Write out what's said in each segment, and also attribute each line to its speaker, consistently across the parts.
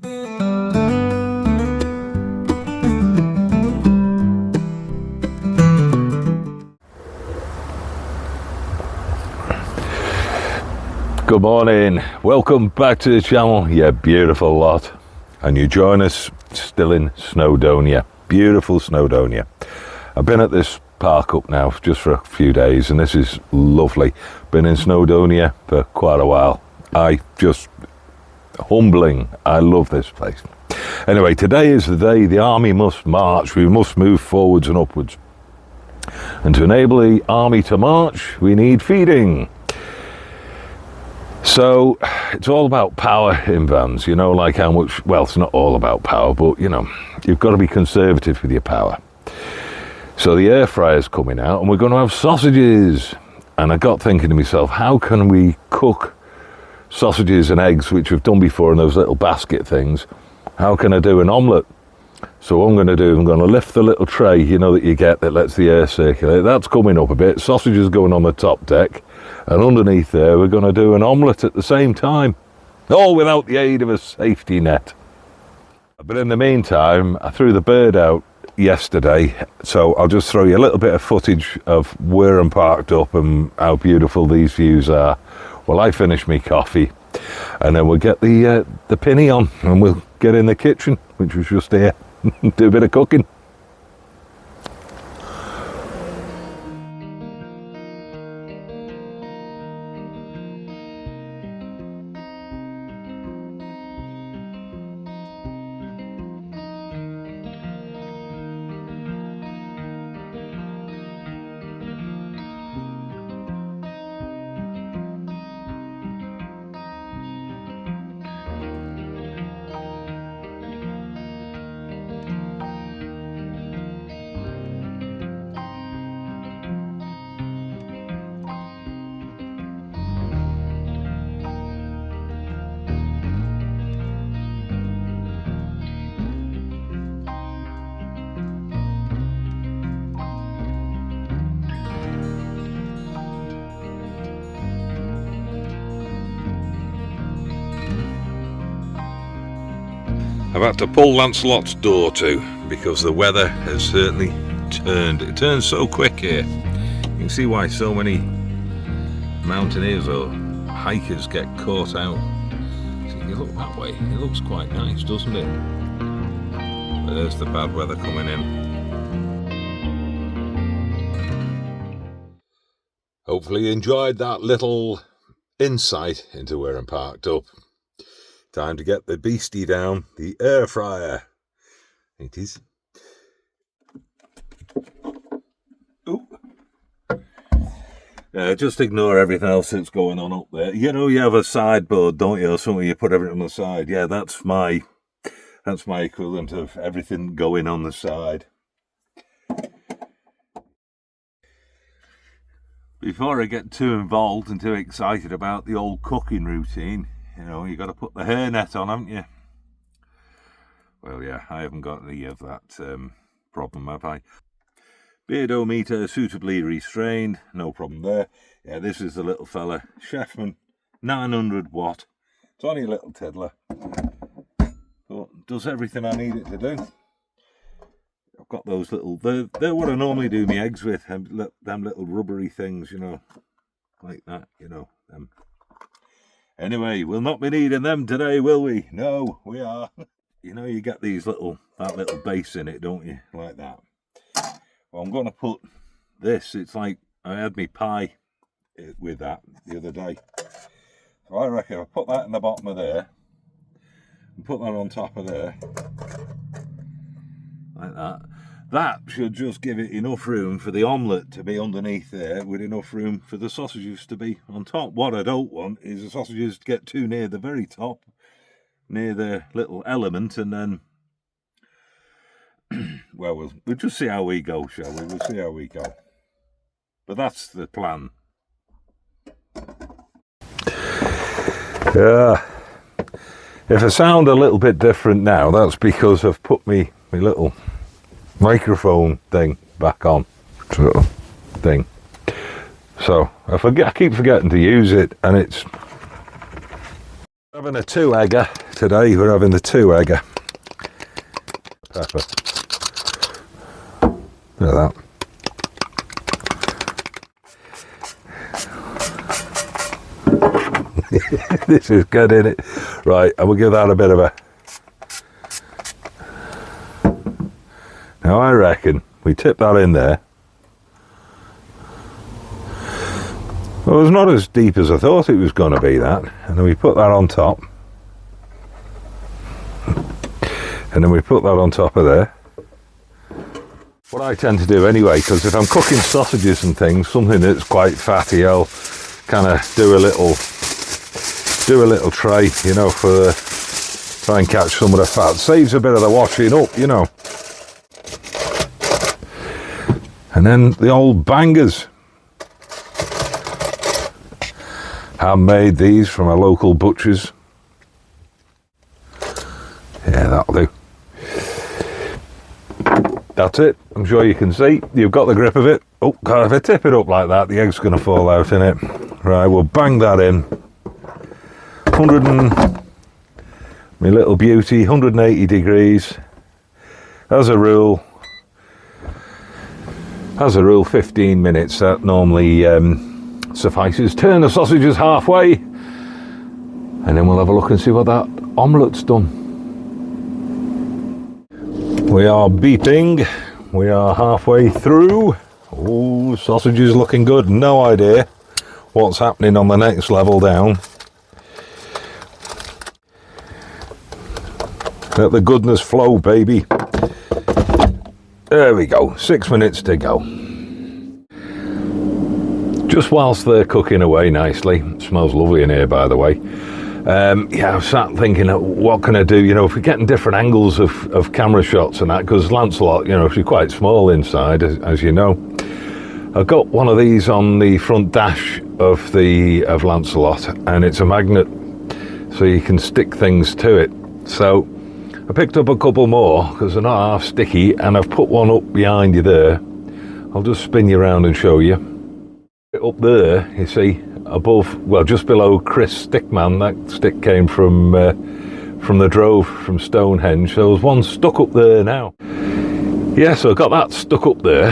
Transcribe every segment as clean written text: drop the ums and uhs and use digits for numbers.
Speaker 1: Good morning, welcome back to the channel, you beautiful lot. And you join us still in Snowdonia, beautiful Snowdonia. I've been at this park up now just for a few days and this is lovely. Been in Snowdonia for quite a while. Humbling, I love this place. Anyway, today is the day the army must march, we must move forwards and upwards. And to enable the army to march, we need feeding. So it's all about power in vans, you know, like how much, well, it's not all about power, but you know, you've got to be conservative with your power. So the air fryer's coming out and we're going to have sausages. And I got thinking to myself, how can we cook sausages and eggs, which we've done before in those little basket things? How can I do an omelette? So what I'm going to do, I'm going to lift the little tray, you know, that you get that lets the air circulate. That's coming up a bit. Sausages going on the top deck. And underneath there, we're going to do an omelette at the same time. All without the aid of a safety net. But in the meantime, I threw the bird out yesterday. So I'll just throw you a little bit of footage of where I'm parked up and how beautiful these views are. Well, I finish my coffee. And then we'll get the pinny on and we'll get in the kitchen, which was just here. Do a bit of cooking. I've had to pull Lancelot's door to because the weather has certainly turned. It turns so quick here. You can see why so many mountaineers or hikers get caught out. So if you look that way, it looks quite nice, doesn't it? But there's the bad weather coming in. Hopefully you enjoyed that little insight into where I'm parked up. Time to get the beastie down, the air fryer. It is. Ooh. Just ignore everything else that's going on up there. You know, you have a sideboard, don't you, or something, you put everything on the side. Yeah, that's my equivalent of everything going on the side. Before I get too involved and too excited about the old cooking routine, you know, you got to put the hairnet on, haven't you? Well, yeah, I haven't got any of that problem, have I? Beardometer suitably restrained, no problem there. Yeah, this is the little fella, Chefman, 900 watt. It's only a little tiddler, but does everything I need it to do. I've got those little, they're what I normally do my eggs with, them little rubbery things, you know, like that, you know, them. Anyway, we'll not be needing them today, will we? No, we are. You know, you get these that little base in it, don't you? Like that. Well, I'm going to put this, it's like, I had me pie with that the other day. So I reckon I'll put that in the bottom of there, and put that on top of there, like that. That should just give it enough room for the omelette to be underneath there, with enough room for the sausages to be on top. What I don't want is the sausages to get too near the very top, near the little element, and then, well, we'll just see how we go, shall we? We'll see how we go. But that's the plan. Yeah. If I sound a little bit different now, that's because I've put my little microphone thing back on, sort of thing. So I keep forgetting to use it, and it's Having a 2-egger today. We're having the 2-egger. Pepper. Look at that. This is good, isn't it? Right, and we'll give that a bit of a... Now I reckon we tip that in there. Well, it's not as deep as I thought it was going to be, that. And then we put that on top. And then we put that on top of there. What I tend to do anyway, because if I'm cooking sausages and things, something that's quite fatty, I'll kind of do a little tray, you know, for try and catch some of the fat. Saves a bit of the washing up, you know. And then the old bangers. Handmade these from a local butcher's. Yeah, that'll do. That's it. I'm sure you can see. You've got the grip of it. Oh, God, if I tip it up like that, the egg's going to fall out in it. Right, we'll bang that in. 100 and... my little beauty, 180 degrees. As a rule, 15 minutes. That normally suffices. Turn the sausages halfway. And then we'll have a look and see what that omellette's done. We are beeping. We are halfway through. Oh, sausage is looking good. No idea what's happening on the next level down. Let the goodness flow, baby. There we go. 6 minutes to go. Just whilst they're cooking away nicely. It smells lovely in here, by the way. Yeah, I've sat thinking, what can I do? You know, if we're getting different angles of camera shots and that, because Lancelot, you know, she's quite small inside, as you know. I've got one of these on the front dash of Lancelot, and it's a magnet, so you can stick things to it. So I picked up a couple more because they're not half sticky, and I've put one up behind you there. I'll just spin you around and show you. Up there, you see, above, well, just below Chris Stickman, that stick came from the drove from Stonehenge. So there's one stuck up there now. Yeah, so I've got that stuck up there,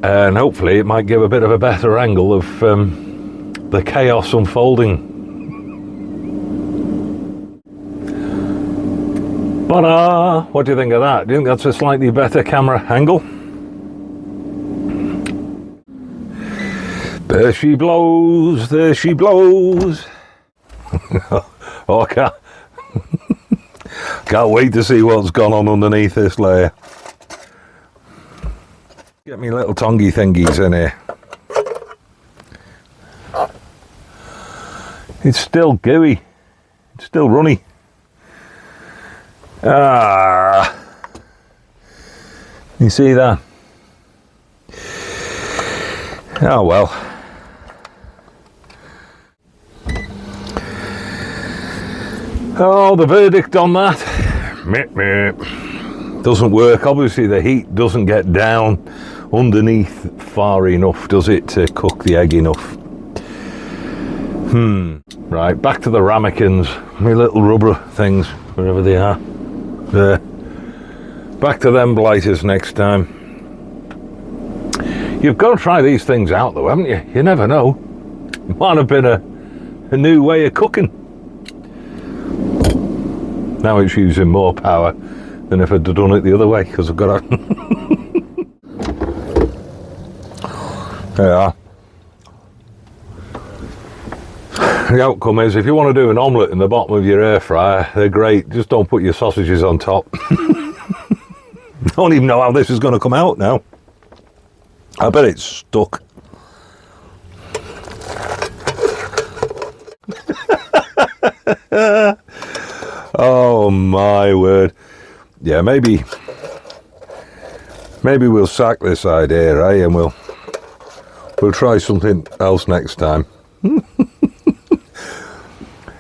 Speaker 1: and hopefully it might give a bit of a better angle of the chaos unfolding. Ta-da! What do you think of that? Do you think that's a slightly better camera angle? There she blows, there she blows. Oh, I can't wait to see what's gone on underneath this layer. Get me little tongy thingies in here. It's still gooey. It's still runny. Ah. You see that? Oh well. Oh, the verdict on that? Meh, meh. Doesn't work. Obviously the heat doesn't get down underneath far enough, does it, to cook the egg enough? Right, back to the ramekins, my little rubber things, wherever they are. There. Back to them blighters next time. You've got to try these things out though, haven't you? You never know. It might have been a new way of cooking. Now it's using more power than if I'd done it the other way, because I've got to... There you are. The outcome is, if you want to do an omelette in the bottom of your air fryer, they're great. Just don't put your sausages on top. I don't even know how this is going to come out now. I bet it's stuck. Oh my word. Yeah, maybe we'll sack this idea, eh? And we'll try something else next time.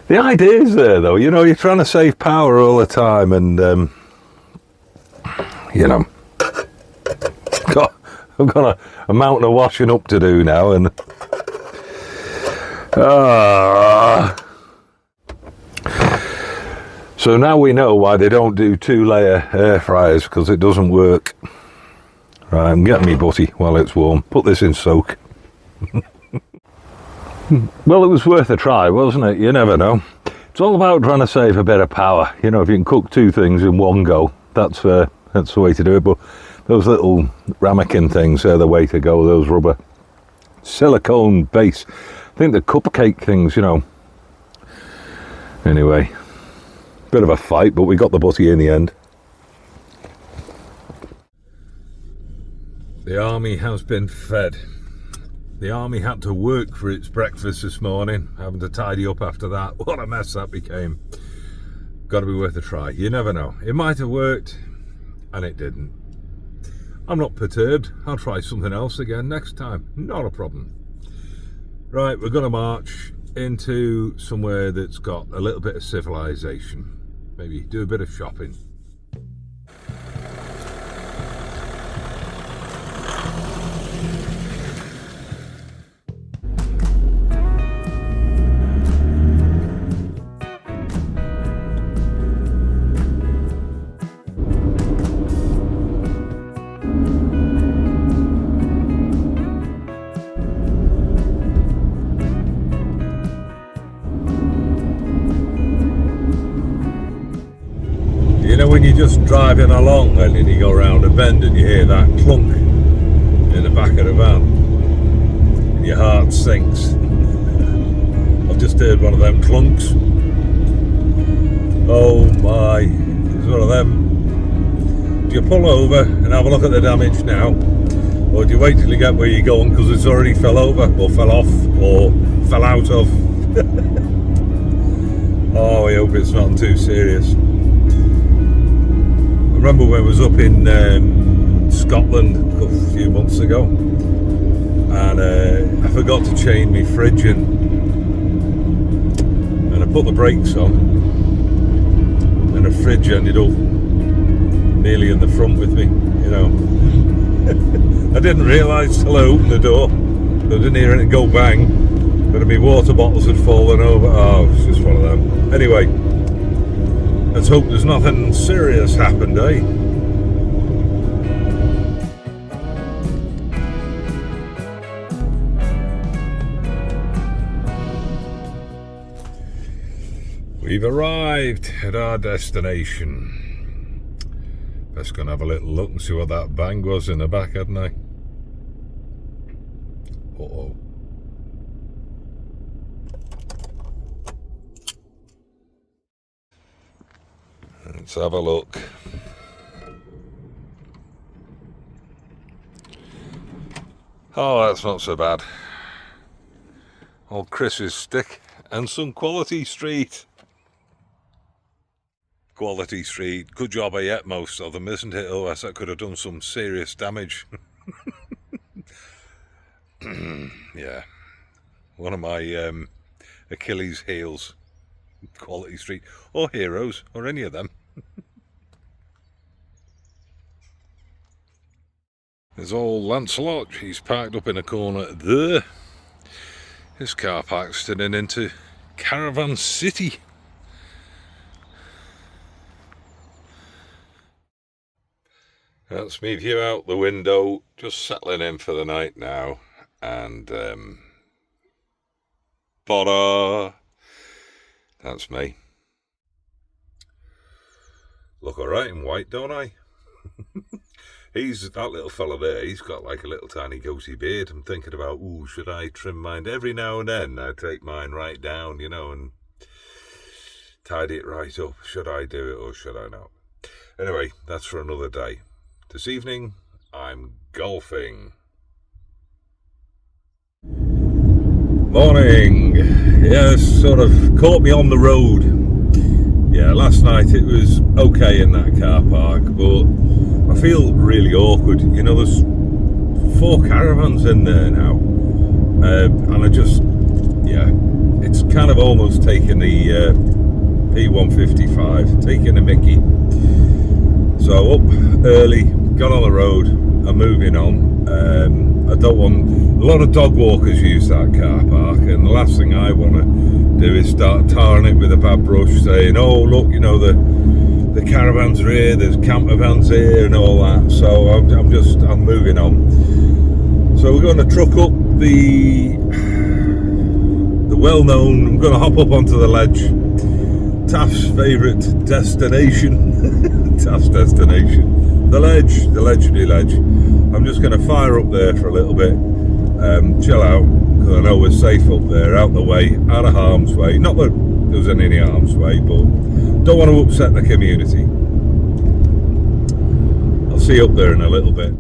Speaker 1: The idea is there though, you know, you're trying to save power all the time, and you know, I've got a mountain of washing up to do now, and So now we know why they don't do 2-layer air fryers, because it doesn't work. Right, I'm getting me butty while it's warm. Put this in soak. Well, it was worth a try, wasn't it? You never know. It's all about trying to save a bit of power. You know, if you can cook 2 things in one go, that's the way to do it. But those little ramekin things are the way to go. Those rubber silicone base. I think the cupcake things, you know. Anyway, bit of a fight, but we got the butty in the end. The army has been fed. The army had to work for its breakfast this morning, having to tidy up after that. What a mess that became. Got to be worth a try. You never know. It might have worked, and it didn't. I'm not perturbed. I'll try something else again next time. Not a problem. Right, we're going to march into somewhere that's got a little bit of civilization. Maybe do a bit of shopping. You know, when you're just driving along and then you go around a bend and you hear that clunk in the back of the van and your heart sinks. I've just heard one of them clunks. Oh my, it's one of them. Do you pull over and have a look at the damage now, or do you wait till you get where you're going because it's already fell over or fell off or fell out of? Oh, I hope it's not too serious. I remember when I was up in Scotland a few months ago, and I forgot to chain my fridge in, and I put the brakes on, and the fridge ended up nearly in the front with me, you know. I didn't realise till I opened the door, I didn't hear it go bang, but my water bottles had fallen over. Oh, it's just one of them. Anyway, let's hope there's nothing serious happened, eh? We've arrived at our destination. Let's go and have a little look and see what that bang was in the back, hadn't I? Uh-oh. Let's have a look. Oh, that's not so bad. Old Chris's stick and some Quality Street. Quality Street. Good job I ate most of them, isn't it? Otherwise that could have done some serious damage. Yeah. One of my Achilles heels. Quality Street. Or Heroes. Or any of them. There's old Lancelot. He's parked up in a corner there. His car park's turning into Caravan City. That's me view out the window, just settling in for the night now, and ta-da! That's me. Look alright in white, don't I? That little fella there, he's got like a little tiny goatee beard. I'm thinking about, ooh, should I trim mine? Every now and then I take mine right down, you know, and tidy it right up. Should I do it or should I not? Anyway, that's for another day. This evening, I'm golfing. Morning. Yes, sort of caught me on the road. Yeah, last night it was okay in that car park, but I feel really awkward. You know, there's 4 caravans in there now. And I just, yeah, it's kind of almost taking the P155, taking a mickey. So up early, got on the road, I'm moving on. I don't want, a lot of dog walkers use that car park, and the last thing I want to do is start tarring it with a bad brush, saying, oh look, you know, the caravans are here, there's camper vans here and all that. So I'm moving on. So we're going to truck up the well-known, I'm going to hop up onto the ledge, Taff's favourite destination, Taff's destination, the legendary ledge. I'm just going to fire up there for a little bit, chill out, because I know we're safe up there, out the way, out of harm's way. Not that there's any harm's way, but don't want to upset the community. I'll see you up there in a little bit.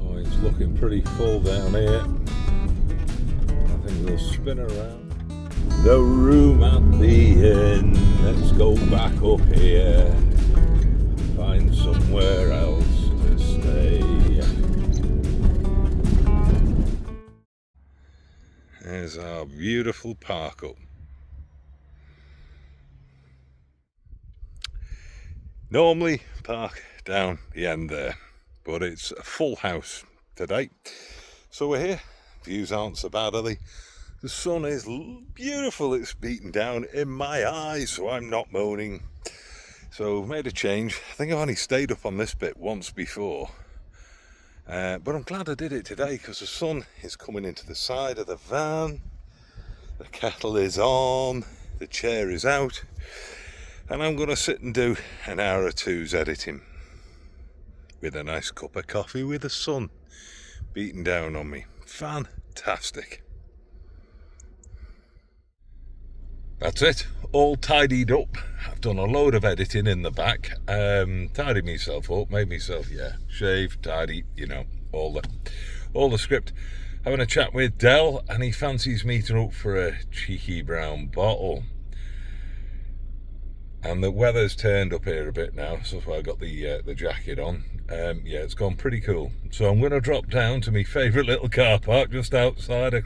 Speaker 1: Oh, it's looking pretty full down here. I think we'll spin around. The room at the inn. Let's go back up here. Find somewhere else to stay. There's our beautiful park up. Normally park down the end there, but it's a full house today. So we're here. Views aren't so bad, are they? The sun is beautiful. It's beating down in my eyes, so I'm not moaning. So made a change. I think I've only stayed up on this bit once before, but I'm glad I did it today because the sun is coming into the side of the van, the kettle is on, the chair is out, and I'm going to sit and do an hour or two's editing with a nice cup of coffee with the sun beating down on me. Fantastic. That's it, all tidied up. I've done a load of editing in the back, tidied myself up, made myself, shaved, tidy, you know, all the script. Having a chat with Del, and he fancies meeting up for a cheeky brown bottle. And the weather's turned up here a bit now, so that's why I got the jacket on. Yeah, it's gone pretty cool. So I'm going to drop down to my favourite little car park just outside of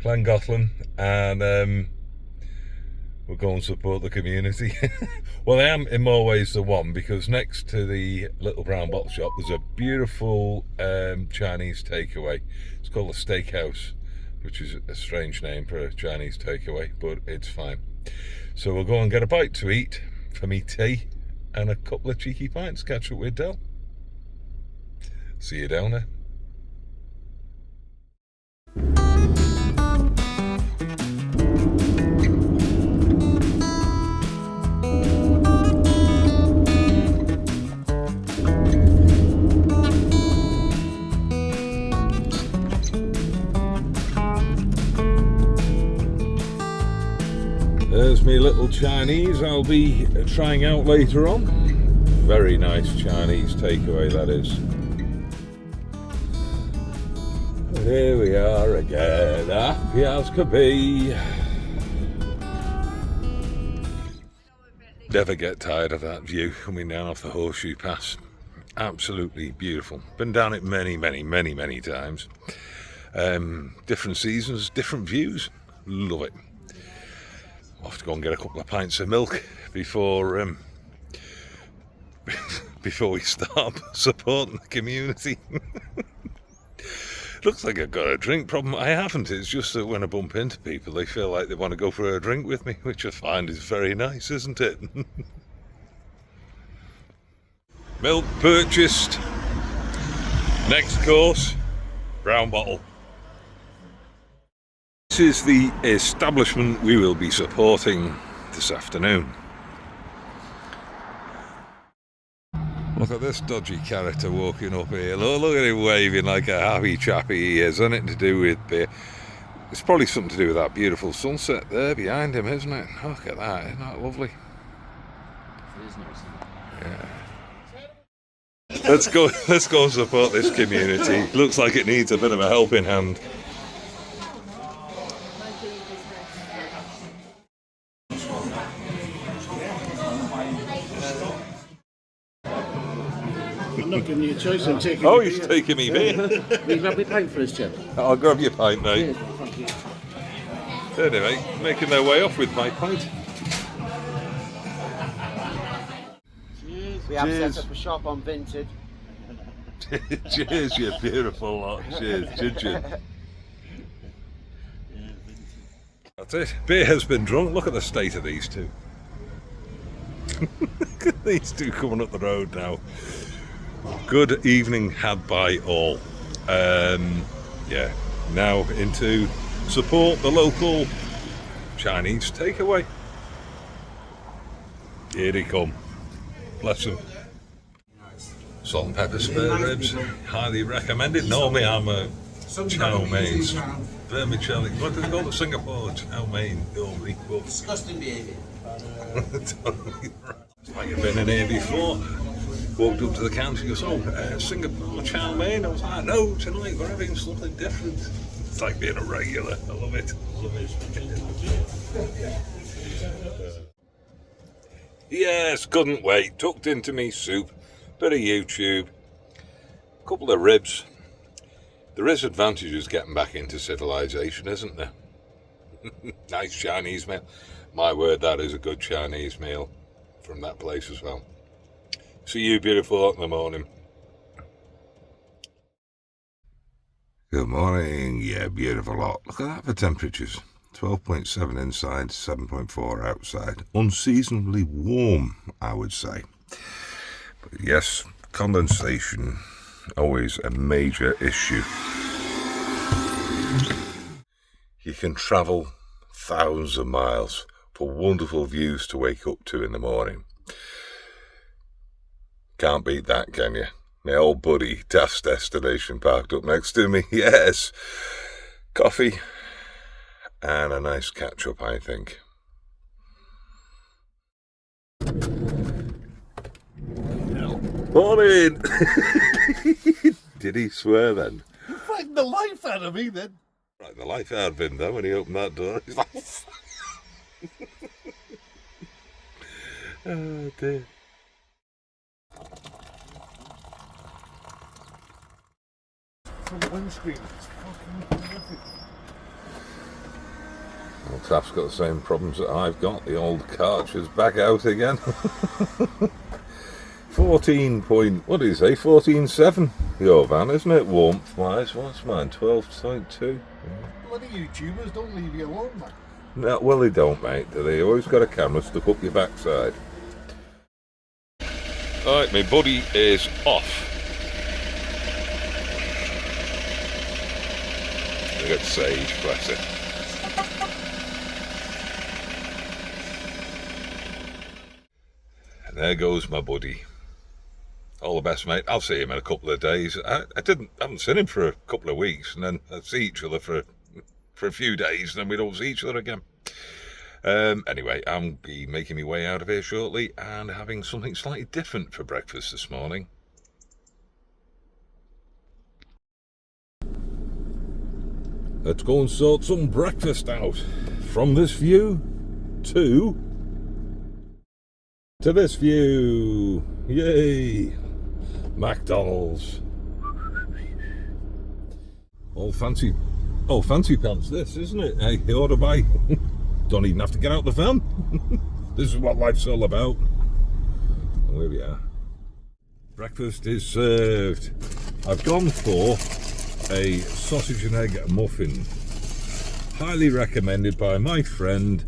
Speaker 1: Llangollen, and we'll go and support the community. Well, I am in more ways than one, because next to the little brown bottle shop there's a beautiful Chinese takeaway. It's called a steakhouse, which is a strange name for a Chinese takeaway, but it's fine. So we'll go and get a bite to eat for me tea and a couple of cheeky pints, catch up with Del. See you down there. There's me little Chinese I'll be trying out later on. Very nice Chinese takeaway, that is. Here we are again, happy as could be. Never get tired of that view coming down off the Horseshoe Pass. Absolutely beautiful. Been down it many times. Different seasons, different views. Love it. I'll have to go and get a couple of pints of milk before before we start supporting the community. Looks like I've got a drink problem. I haven't. It's just that when I bump into people, they feel like they want to go for a drink with me, which I find is very nice, isn't it? Milk purchased. Next course, brown bottle. This is the establishment we will be supporting this afternoon. Look at this dodgy character walking up here. Look at him waving like a happy chappy he is. Nothing to do with beer. It's probably something to do with that beautiful sunset there behind him, isn't it? Look at that, isn't that lovely?
Speaker 2: It is nice.
Speaker 1: Yeah. Let's go and support this community. Looks like it needs a bit of a helping hand.
Speaker 2: I'm not giving you a choice, I'm taking
Speaker 1: Oh, he's taking me beer.
Speaker 2: Will you grab me a pint for us, Jim?
Speaker 1: I'll grab your pint, mate.
Speaker 2: Cheers, thank you.
Speaker 1: Anyway, making their way off with my pint.
Speaker 3: We have
Speaker 1: Cheers.
Speaker 3: set up a shop on Vinted.
Speaker 1: Cheers, you beautiful lot. Cheers. Chin. That's it. Beer has been drunk. Look at the state of these two. Look at these two coming up the road now. Good evening had by all. Yeah, now into support the local Chinese takeaway. Here they come. Bless them. Salt and pepper spare ribs, highly recommended. Normally I'm a chow mein, vermicelli. What do they call it? Singapore chow mein.
Speaker 3: Disgusting behaviour.
Speaker 1: It's like you've been in here before. Walked up to the counter and goes, oh, Singapore chow mein. I was like, no, tonight we're having something different. It's like being a regular. I love it. I love it. Yes, couldn't wait. Tucked into me soup. Bit of YouTube. Couple of ribs. There is advantages getting back into civilization, isn't there? Nice Chinese meal. My word, that is a good Chinese meal from that place as well. See you beautiful lot in the morning. Good morning, yeah, beautiful lot. Look at that for temperatures. 12.7 inside, 7.4 outside. Unseasonably warm, I would say. But yes, condensation, always a major issue. You can travel thousands of miles for wonderful views to wake up to in the morning. Can't beat that, can you? My old buddy, Daft's Destination, parked up next to me. Yes, coffee and a nice catch-up, I think. Morning! Did he swear then?
Speaker 2: Frightened the life out of me then.
Speaker 1: Right, the life out of him though when he opened that door. He's like, oh dear.
Speaker 2: From the windscreen, it's fucking horrific.
Speaker 1: Well, Taft's got the same problems that I've got. The old Karch is back out again. 14 point, what did he say? 14.7. Your van, isn't it? Warmth wise. What's mine? 12.2.
Speaker 2: Bloody YouTubers don't leave you alone, man.
Speaker 1: No, well, they don't, mate, do they? Always got a camera stuck up your backside. Alright, my buddy is off. Look at Sage, bless it. And there goes my buddy. All the best, mate. I'll see him in a couple of days. I haven't seen him for a couple of weeks, and then I see each other for a few days, and then we don't see each other again. Anyway, I'll be making my way out of here shortly and having something slightly different for breakfast this morning. Let's go and sort some breakfast out. From this view to this view. Yay! McDonald's. All fancy pants this, isn't it? Hey, you ought to buy. Don't even have to get out the van. This is what life's all about. Well, here we are. Breakfast is served. I've gone for a sausage and egg muffin. Highly recommended by my friend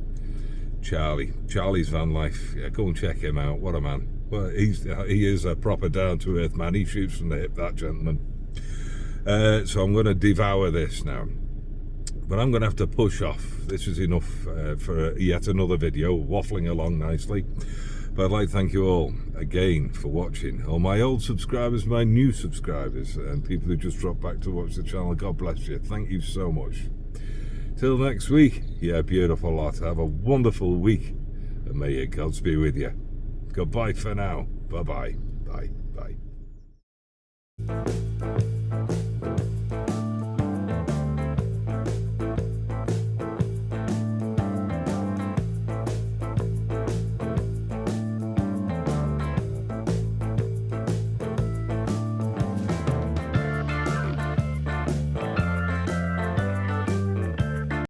Speaker 1: Charlie. Charlie's Van Life. Yeah, go and check him out. What a man. Well, he is a proper down-to-earth man. He shoots from the hip, that gentleman. So I'm going to devour this now. But I'm going to have to push off. This is enough for yet another video, waffling along nicely. But I'd like to thank you all again for watching. All my old subscribers, my new subscribers, and people who just dropped back to watch the channel. God bless you. Thank you so much. Till next week, yeah, beautiful lot. Have a wonderful week. And may your gods be with you. Goodbye for now. Bye-bye. Bye. Bye.